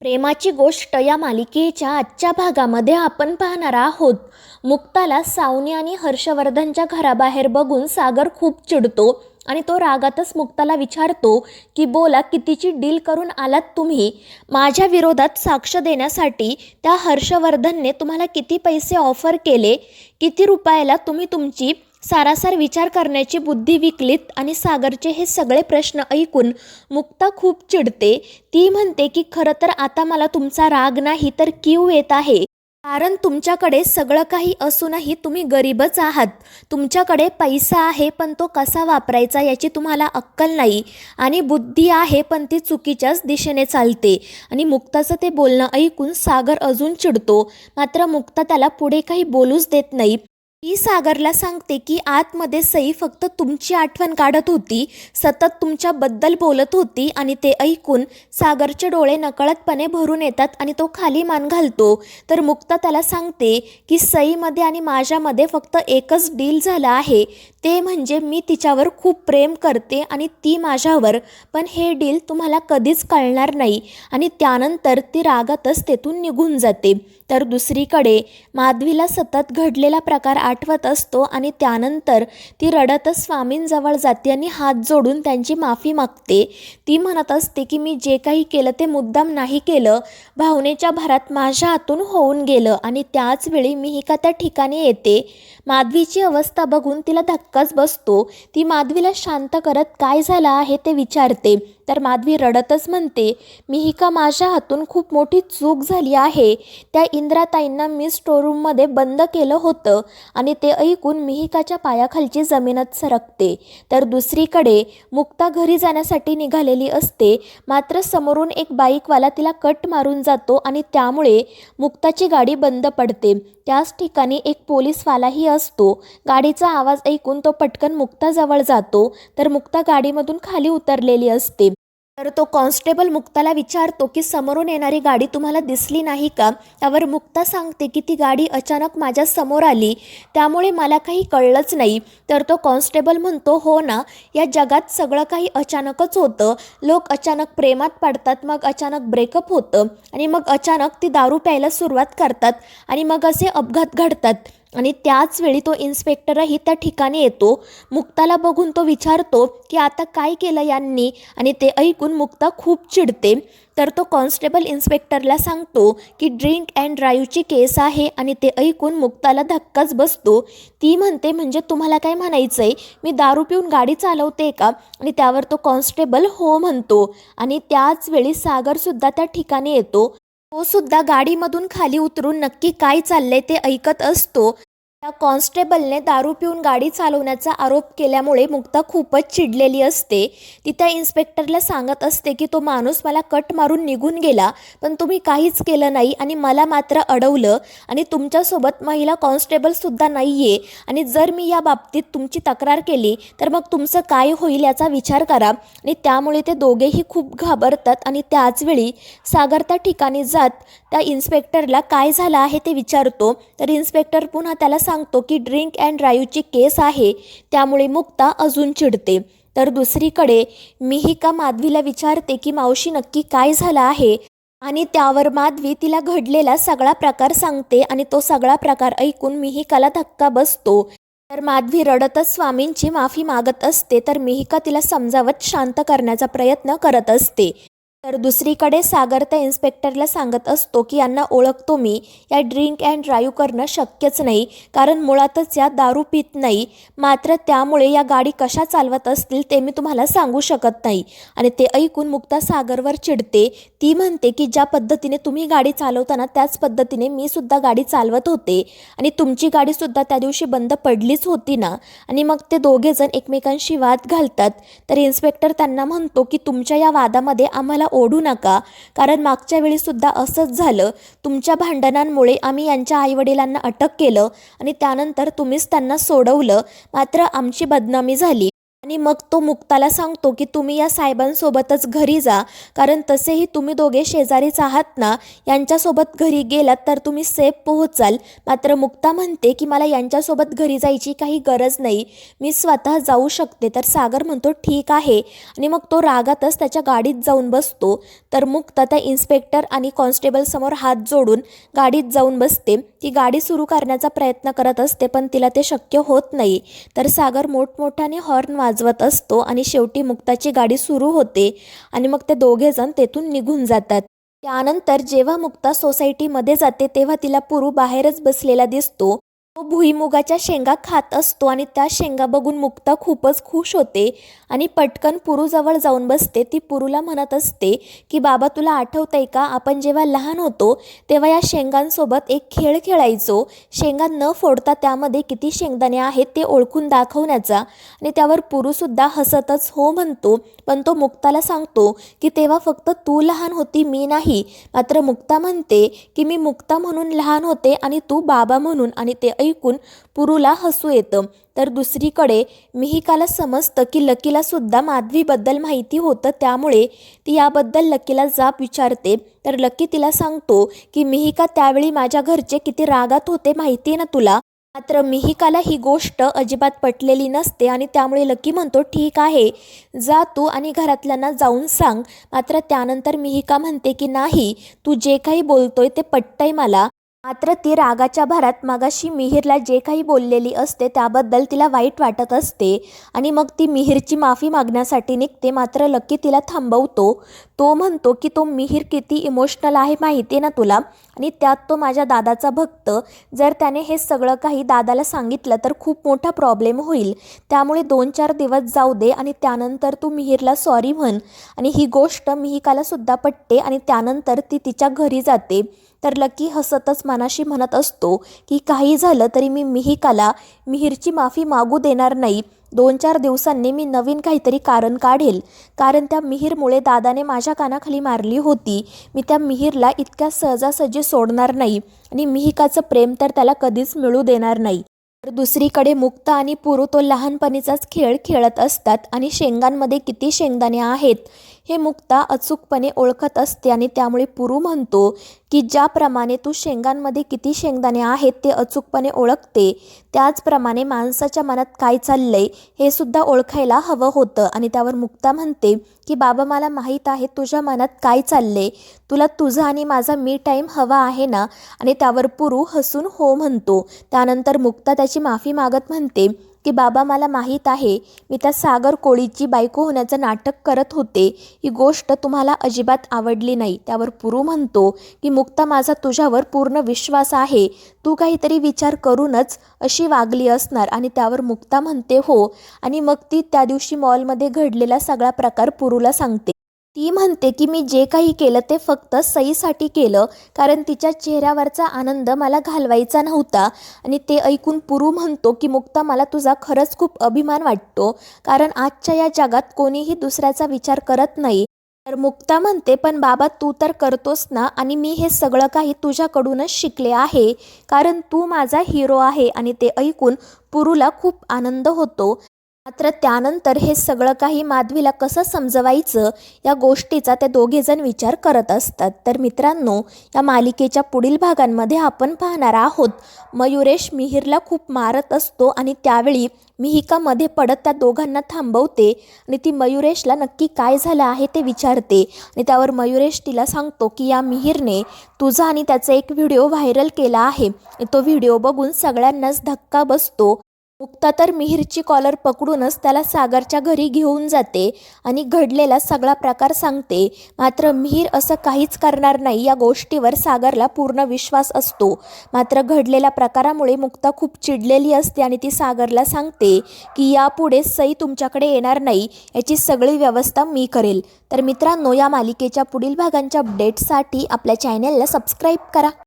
प्रेमाची गोष्ट या मालिकेच्या आजच्या भागामध्ये आपण पाहणार आहोत. मुक्ताला सावनी आणि हर्षवर्धनच्या घराबाहेर बघून सागर खूप चिडतो आणि तो रागातच मुक्ताला विचारतो की बोला, कितीची डील करून आलात तुम्ही? माझ्या विरोधात साक्ष देण्यासाठी त्या हर्षवर्धनने तुम्हाला किती पैसे ऑफर केले? किती रुपयाला तुम्ही तुमची सारासार विचार करण्याची बुद्धी विकलीत? आणि सागरचे हे सगळे प्रश्न ऐकून मुक्ता खूप चिडते. ती म्हणते की खरं तर आता मला तुमचा राग नाही तर कीव येत आहे. कारण तुमच्याकडे सगळं काही असूनही तुम्ही गरीबच आहात. तुमच्याकडे पैसा आहे पण तो कसा वापरायचा याची तुम्हाला अक्कल नाही, आणि बुद्धी आहे पण ती चुकीच्याच दिशेने चालते. आणि मुक्ताचं ते बोलणं ऐकून सागर अजून चिडतो. मात्र मुक्ता त्याला पुढे काही बोलूच देत नाही. ती सागरला सांगते की आतमध्ये सई फक्त तुमची आठवण काढत होती, सतत तुमच्याबद्दल बोलत होती. आणि ते ऐकून सागरचे डोळे नकळतपणे भरून येतात आणि तो खाली मान घालतो. तर मुक्ता त्याला सांगते की सईमध्ये आणि माझ्यामध्ये फक्त एकच डील झाला आहे, ते म्हणजे मी तिच्यावर खूप प्रेम करते आणि ती माझ्यावर. पण हे डील तुम्हाला कधीच कळणार नाही. आणि त्यानंतर ती रागातच तेथून निघून जाते. तर दुसरीकडे माधवीला सतत घडलेला प्रकार आठवत असतो आणि त्यानंतर ती रडतच स्वामींजवळ जाते आणि हात जोडून त्यांची माफी मागते. ती म्हणत असते की मी जे काही केलं ते मुद्दाम नाही केलं, भावनेच्या भरात माझ्या हातून होऊन गेलं. आणि त्याच वेळी मिहिका त्या ठिकाणी येते. माधवीची अवस्था बघून तिला धक्काच बसतो. ती माधवीला शांत करत काय झालं आहे ते विचारते. तर माधवी रडतच म्हणते, मिहिका, माझ्या हातून खूप मोठी चूक झाली आहे. त्या इंद्राताईंना मी स्टोरूममध्ये बंद केलं होतं. आणि ते ऐकून मिहिकाच्या पायाखालची जमीनच सरकते. तर दुसरीकडे मुक्ता घरी जाण्यासाठी निघालेली असते. मात्र समोरून एक बाईकवाला तिला कट मारून जातो आणि त्यामुळे मुक्ताची गाडी बंद पडते. त्याच ठिकाणी एक पोलीसवालाही असतो. गाडीचा आवाज ऐकून तो पटकन मुक्ताजवळ जातो. तर मुक्ता गाडीमधून खाली उतरलेली असते. तर तो कॉन्स्टेबल मुक्ताला विचारतो की समोरून येणारी गाडी तुम्हाला दिसली नाही का? त्यावर मुक्ता सांगते की ती गाडी अचानक माझ्या समोर आली, त्यामुळे मला काही कळलंच नाही. तर तो कॉन्स्टेबल म्हणतो, हो ना, या जगात सगळं काही अचानकच होतं. लोक अचानक प्रेमात पडतात, मग अचानक ब्रेकअप होतं, आणि मग अचानक ती दारू प्यायला सुरुवात करतात, आणि मग असे अपघात घडतात. आणि त्याच वेळी तो इन्स्पेक्टरही त्या ठिकाणी येतो. मुक्ताला बघून तो विचारतो की आता काय केलं यांनी? आणि ते ऐकून मुक्ता खूप चिडते. तर तो कॉन्स्टेबल इन्स्पेक्टरला सांगतो की ड्रिंक अँड ड्राईव्हची केस आहे. आणि ते ऐकून मुक्ताला धक्काच बसतो. ती म्हणते, म्हणजे तुम्हाला काय म्हणायचं आहे, मी दारू पिऊन गाडी चालवते का? आणि त्यावर तो कॉन्स्टेबल हो म्हणतो. आणि त्याच वेळी सागरसुद्धा त्या ठिकाणी येतो. तो सुद्धा गाडीमधून खाली उतरून नक्की काय चाललंय ते ऐकत असतो. त्या कॉन्स्टेबलने दारू पिऊन गाडी चालवण्याचा आरोप केल्यामुळे मुक्ता खूपच चिडलेली असते. ती त्या इन्स्पेक्टरला सांगत असते की तो माणूस मला कट मारून निघून गेला, पण तुम्ही काहीच केलं नाही आणि मला मात्र अडवलं. आणि तुमच्यासोबत महिला कॉन्स्टेबलसुद्धा नाही आहे. आणि जर मी या बाबतीत तुमची तक्रार केली तर मग तुमचं काय होईल याचा विचार करा. आणि त्यामुळे ते दोघेही खूप घाबरतात. आणि त्याचवेळी सागर त्या ठिकाणी जात त्या इन्स्पेक्टरला काय झालं आहे ते विचारतो. तर इन्स्पेक्टर पुन्हा त्याला सांगतो की ड्रिंक अँड ड्राईव्हची केस आहे, त्यामुळे मुक्ता अजून चिडते. तर दुसरीकडे मिहिका माधवीला विचारते की मावशी, नक्की काय झालं आहे? आणि त्यावर माधवी तिला घडलेला सगळा प्रकार सांगते. आणि तो सगळा प्रकार ऐकून मिहिकाला धक्का बसतो. तर माधवी रडतच स्वामींची माफी मागत असते. तर मिहिका तिला समजावत शांत करण्याचा प्रयत्न करत असते. तर दुसरीकडे सागर त्या इन्स्पेक्टरला सांगत असतो की यांना ओळखतो मी, या ड्रिंक अँड ड्राईव्ह करणं शक्यच नाही, कारण मुळातच या दारू पित नाही. मात्र त्यामुळे या गाडी कशा चालवत असतील ते मी तुम्हाला सांगू शकत नाही. आणि ते ऐकून मुक्ता सागरवर चिडते. ती म्हणते की ज्या पद्धतीने तुम्ही गाडी चालवताना त्याच पद्धतीने मी सुद्धा गाडी चालवत होते, आणि तुमची गाडीसुद्धा त्या दिवशी बंद पडलीच होती ना? आणि मग ते दोघेजण एकमेकांशी वाद घालतात. तर इन्स्पेक्टर त्यांना म्हणतो की तुमच्या या वादामध्ये आम्हाला ओढू नका, कारण मागच्या वेळीसुद्धा असंच झालं. तुमच्या भांडणांमुळे आम्ही यांच्या आईवडिलांना अटक केलं आणि त्यानंतर तुम्हीच त्यांना सोडवलं, मात्र आमची बदनामी झाली. आणि मग तो मुक्ताला सांगतो की तुम्ही या साहेबांसोबतच घरी जा, कारण तसेही तुम्ही दोघे शेजारीच आहात ना, यांच्यासोबत घरी गेलात तर तुम्ही सेफ पोहोचाल. मात्र मुक्ता म्हणते की मला यांच्यासोबत घरी जायची काही गरज नाही, मी स्वतः जाऊ शकते. तर सागर म्हणतो ठीक आहे, आणि मग तो रागातच त्याच्या गाडीत जाऊन बसतो. तर मुक्ता त्या इन्स्पेक्टर आणि कॉन्स्टेबलसमोर हात जोडून गाडीत जाऊन बसते. ती गाडी सुरू करण्याचा प्रयत्न करत असते, पण तिला ते शक्य होत नाही. तर सागर मोठमोठ्याने हॉर्न वाजवत असतो आणि शेवटी मुक्ताची गाडी सुरू होते आणि मग ते दोघेजण तेथून निघून जातात. त्यानंतर जेव्हा मुक्ता सोसायटीमध्ये जाते तेव्हा तिला पुरू बाहेरच बसलेला दिसतो. तो भुईमुगाच्या शेंगा खात असतो आणि त्या शेंगा बघून मुक्ता खूपच खुश होते आणि पटकन पुरूजवळ जाऊन बसते. ती पुरूला म्हणत असते की बाबा, तुला आठवतंय का, आपण जेव्हा लहान होतो तेव्हा या शेंगांसोबत एक खेळ खेळायचो, शेंगा न फोडता त्यामध्ये किती शेंगदाणे आहेत ते ओळखून दाखवण्याचा. आणि त्यावर पुरूसुद्धा हसतच हो म्हणतो, पण तो मुक्ताला सांगतो की तेव्हा फक्त तू लहान होती, मी नाही. मात्र मुक्ता म्हणते की मी मुक्ता म्हणून लहान होते आणि तू बाबा म्हणून, आणि ते ऐकून पुरूला हसू येतं. तर दुसरीकडे मिहिकाला समजतं की लकीला सुद्धा माधवीबद्दल माहिती होतं, त्यामुळे ती याबद्दल लकीला जाब विचारते. तर लकी तिला सांगतो की मिहिका त्यावेळी माझ्या घरचे किती रागात होते माहिती आहे ना तुला. मात्र मिहिकाला ही गोष्ट अजिबात पटलेली नसते आणि त्यामुळे लकी म्हणतो ठीक आहे, जा तू आणि घरातल्यांना जाऊन सांग. मात्र त्यानंतर मिहिका म्हणते की नाही, तू जे काही बोलतोय ते पटतंय मला. मात्र ती रागाच्या भरात मगाशी मिहिरला जे काही बोललेली असते त्याबद्दल तिला वाईट वाटत असते आणि मग ती मिहिरची माफी मागण्यासाठी निघते. मात्र लकी तिला थांबवतो. तो म्हणतो की तो मिहिर किती इमोशनल आहे माहिती आहे ना तुला, आणि त्यात तो माझ्या दादाचा भक्त. जर त्याने हे सगळं काही दादाला सांगितलं तर खूप मोठा प्रॉब्लेम होईल, त्यामुळे 2-4 दिवस जाऊ दे आणि त्यानंतर तू मिहिरला सॉरी म्हण. आणि ही गोष्ट मिहिकाला सुद्धा पटते आणि त्यानंतर ती तिच्या घरी जाते. तर लकी हसतच मनाशी म्हणत असतो की काही झालं तरी मी मिहिकाला मिहिरची माफी मागू देणार नाही. 2-4 दिवसांनी मी नवीन काहीतरी कारण काढेल, कारण त्या मिहिरमुळे दादाने माझ्या कानाखाली मारली होती. मी त्या मिहिरला इतक्या सहजासहजी सोडणार नाही आणि मिहिकाचं प्रेम तर त्याला कधीच मिळू देणार नाही. तर दुसरीकडे मुक्ता आणि पुरू तो लहानपणीचाच खेळ खेळत असतात आणि शेंगांमध्ये किती शेंगदाणे आहेत हे मुक्ता अचूकपणे ओळखत असते. आणि त्यामुळे पुरू म्हणतो की ज्याप्रमाणे तू शेंगांमध्ये किती शेंगदाणे आहेत ते अचूकपणे ओळखते, त्याचप्रमाणे माणसाच्या मनात काय चाललंय हे सुद्धा ओळखायला हवं होतं. आणि त्यावर मुक्ता म्हणते की बाबा, मला माहीत आहे तुझ्या मनात काय चाललंय, तुला तुझा आणि माझा मी टाईम हवा आहे ना. आणि त्यावर पुरू हसून हो म्हणतो. त्यानंतर मुक्ता त्याची माफी मागत म्हणते की बाबा, मला माहीत आहे मी त्या सागर कोळीची बायको होण्याचं नाटक करत होते, ही गोष्ट तुम्हाला अजिबात आवडली नाही. त्यावर पुरू म्हणतो की मुक्ता, माझा तुझ्यावर पूर्ण विश्वास आहे, तू काहीतरी विचार करूनच अशी वागली असणार. आणि त्यावर मुक्ता म्हणते हो, आणि मग ती त्या दिवशी मॉलमध्ये घडलेला सगळा प्रकार पुरूला सांगते. ती म्हणते की मी जे काही केलं ते फक्त सईसाठी केलं, कारण तिच्या चेहऱ्यावरचा आनंद मला घालवायचा नव्हता. आणि ते ऐकून पुरू म्हणतो की मुक्ता, मला तुझा खरंच खूप अभिमान वाटतो, कारण आजच्या या जगात कोणीही दुसऱ्याचा विचार करत नाही. तर मुक्ता म्हणते पण बाबा, तू तर करतोस ना, आणि मी हे सगळं काही तुझ्याकडूनच शिकले आहे, कारण तू माझा हिरो आहे. आणि ते ऐकून पुरूला खूप आनंद होतो. मात्र त्यानंतर हे सगळं काही माधवीला कसं समजवायचं या गोष्टीचा ते दोघेजण विचार करत असतात. तर मित्रांनो, या मालिकेच्या पुढील भागांमध्ये आपण पाहणार आहोत मयुरेश मिहिरला खूप मारत असतो आणि त्यावेळी मिहिका मध्ये पडत त्या दोघांना थांबवते आणि ती मयुरेशला नक्की काय झालं आहे ते विचारते. आणि त्यावर मयुरेश तिला सांगतो की या मिहिरने तुझा आणि त्याचा एक व्हिडिओ व्हायरल केला आहे. तो व्हिडिओ बघून सगळ्यांनाच धक्का बसतो. मुक्ता तर मिहिरची कॉलर पकडूनच त्याला सागरच्या घरी घेऊन जाते आणि घडलेला सगळा प्रकार सांगते. मात्र मिहिर असं काहीच करणार नाही या गोष्टीवर सागरला पूर्ण विश्वास असतो. मात्र घडलेल्या प्रकारामुळे मुक्ता खूप चिडलेली असते आणि ती सागरला सांगते की यापुढे सई तुमच्याकडे येणार नाही, याची सगळी व्यवस्था मी करेल. तर मित्रांनो, या मालिकेच्या पुढील भागांच्या अपडेट्ससाठी आपल्या चॅनलला सबस्क्राईब करा.